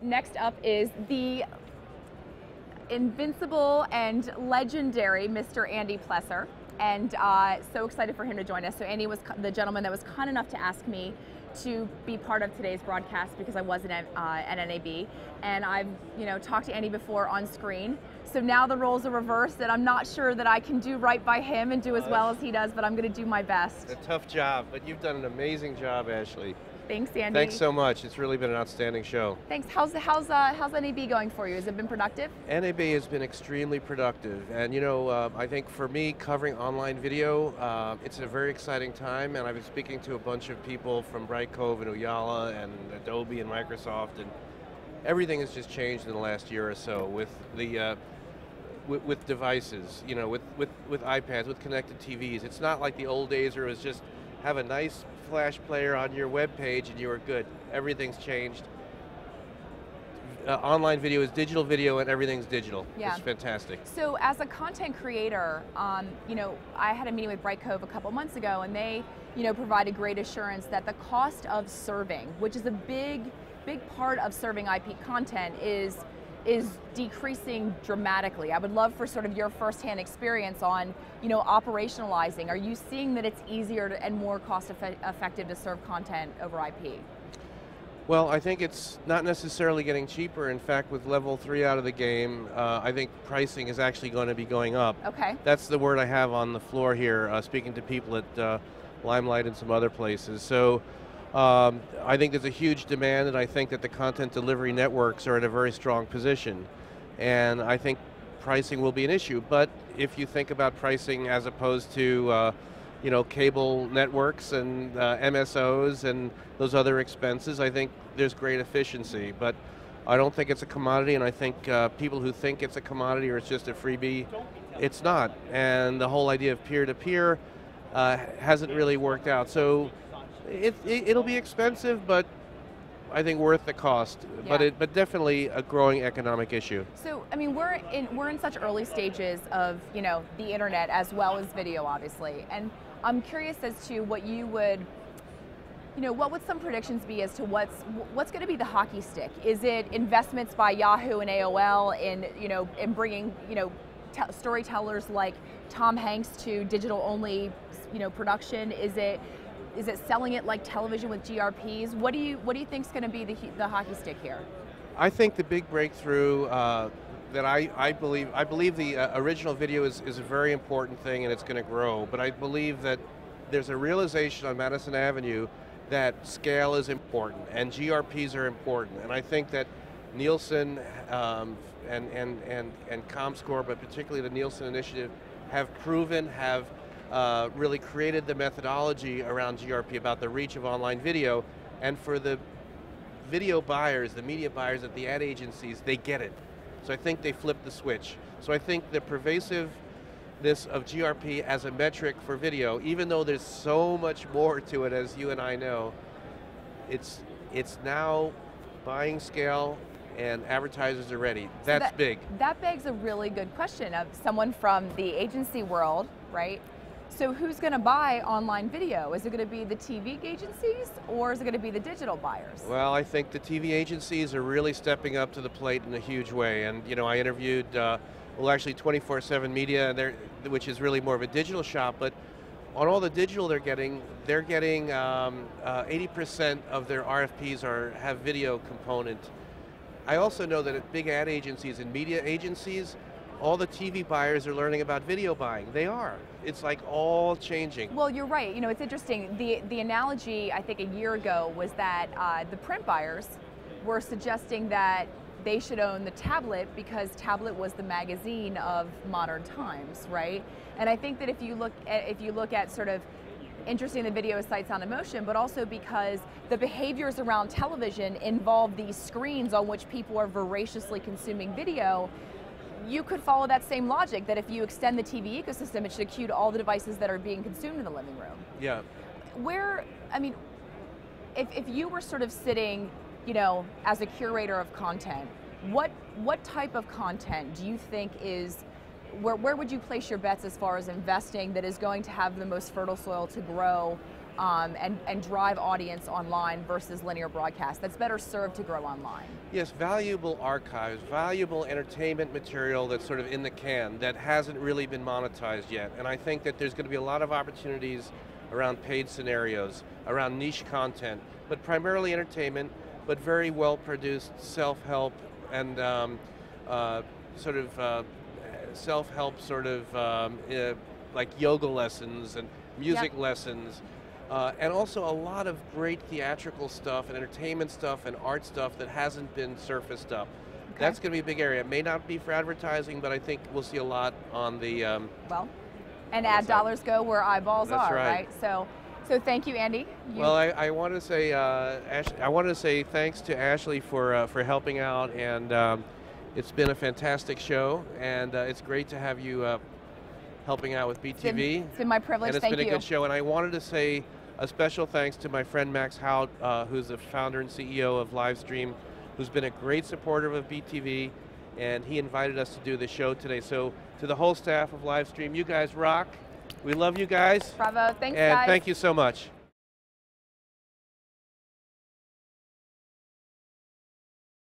Next up is the invincible and legendary Mr. Andy Plesser, and so excited for him to join us. So Andy was the gentleman that was kind enough to ask me to be part of today's broadcast because I wasn't at NAB, and I've talked to Andy before on screen. So now the roles are reversed, and I'm not sure that I can do right by him and do as well as he does, but I'm going to do my best. A tough job, but you've done an amazing job, Ashley. Thanks, Andy. Thanks so much. It's really been an outstanding show. Thanks. How's NAB going for you? Has it been productive? NAB has been extremely productive, and I think for me, covering online video, it's a very exciting time, and I've been speaking to a bunch of people from Bright Cove and Ooyala and Adobe and Microsoft, and everything has just changed in the last year or so with the with devices, with iPads, with connected TVs. It's not like the old days where it was just have a nice flash player on your web page and you are good. Everything's changed. Online video is digital video and everything's digital. Yeah. It's fantastic. So as a content creator, I had a meeting with Bright Cove a couple months ago, and they provided great assurance that the cost of serving, which is a big part of serving IP content, is decreasing dramatically. I would love for sort of your firsthand experience on, operationalizing. Are you seeing that it's easier and more cost effective to serve content over IP? Well, I think it's not necessarily getting cheaper. In fact, with level 3 out of the game, I think pricing is actually going to be going up. Okay. That's the word I have on the floor here, speaking to people at Limelight and some other places. So I think there's a huge demand, and I think that the content delivery networks are in a very strong position. And I think pricing will be an issue, but if you think about pricing as opposed to cable networks and MSOs and those other expenses, I think there's great efficiency. But I don't think it's a commodity, and I think people who think it's a commodity or it's just a freebie, it's not. And the whole idea of peer-to-peer hasn't really worked out. So it'll be expensive, but I think worth the cost. Yeah. But definitely a growing economic issue. So I mean, we're in such early stages of the internet as well as video, obviously, and I'm curious as to what you would, what would some predictions be as to what's going to be the hockey stick? Is it investments by Yahoo and AOL in bringing storytellers like Tom Hanks to digital only production? Is it selling it like television with GRPs? What do you think is going to be the hockey stick here? I think the big breakthrough that I believe the original video is a very important thing, and it's going to grow. But I believe that there's a realization on Madison Avenue that scale is important and GRPs are important. And I think that Nielsen and ComScore, but particularly the Nielsen Initiative, have really created the methodology around GRP about the reach of online video, and for the video buyers, the media buyers at the ad agencies, they get it. So I think they flipped the switch. So I think the pervasiveness of GRP as a metric for video, even though there's so much more to it, as you and I know, it's now buying scale and advertisers are ready. That's big. That begs a really good question of someone from the agency world, right? So who's going to buy online video? Is it going to be the TV agencies, or is it going to be the digital buyers? Well, I think the TV agencies are really stepping up to the plate in a huge way. And I interviewed, actually 24/7 Media, which is really more of a digital shop, but on all the digital they're getting 80% of their RFPs have video component. I also know that at big ad agencies and media agencies, all the TV buyers are learning about video buying. They are. It's like all changing. Well, you're right. It's interesting. The analogy, I think, a year ago was that the print buyers were suggesting that they should own the tablet because tablet was the magazine of modern times, right? And I think that if you look at sort of interesting the video sight, sound, and motion, but also because the behaviors around television involve these screens on which people are voraciously consuming video, you could follow that same logic that if you extend the TV ecosystem, it should accrue all the devices that are being consumed in the living room. Yeah. If you were sort of sitting, as a curator of content, what type of content do you think is, where would you place your bets as far as investing that is going to have the most fertile soil to grow and drive audience online versus linear broadcast that's better served to grow online? Yes, valuable archives, valuable entertainment material that's sort of in the can that hasn't really been monetized yet. And I think that there's going to be a lot of opportunities around paid scenarios, around niche content, but primarily entertainment, but very well produced self-help and self-help like yoga lessons and music lessons. And also a lot of great theatrical stuff and entertainment stuff and art stuff that hasn't been surfaced up. Okay. That's going to be a big area. It may not be for advertising, but I think we'll see a lot on the and ad dollars go where eyeballs That's are, right? So thank you, Andy. Well, I want to say I wanted to say thanks to Ashley for helping out, and it's been a fantastic show, and it's great to have you helping out with BTV. It's been my privilege. And it's been a good show, and I wanted to say a special thanks to my friend Max Hout, who's the founder and CEO of Livestream, who's been a great supporter of BTV, and he invited us to do the show today. So to the whole staff of Livestream, you guys rock. We love you guys. Bravo, thanks and guys. Thank you so much.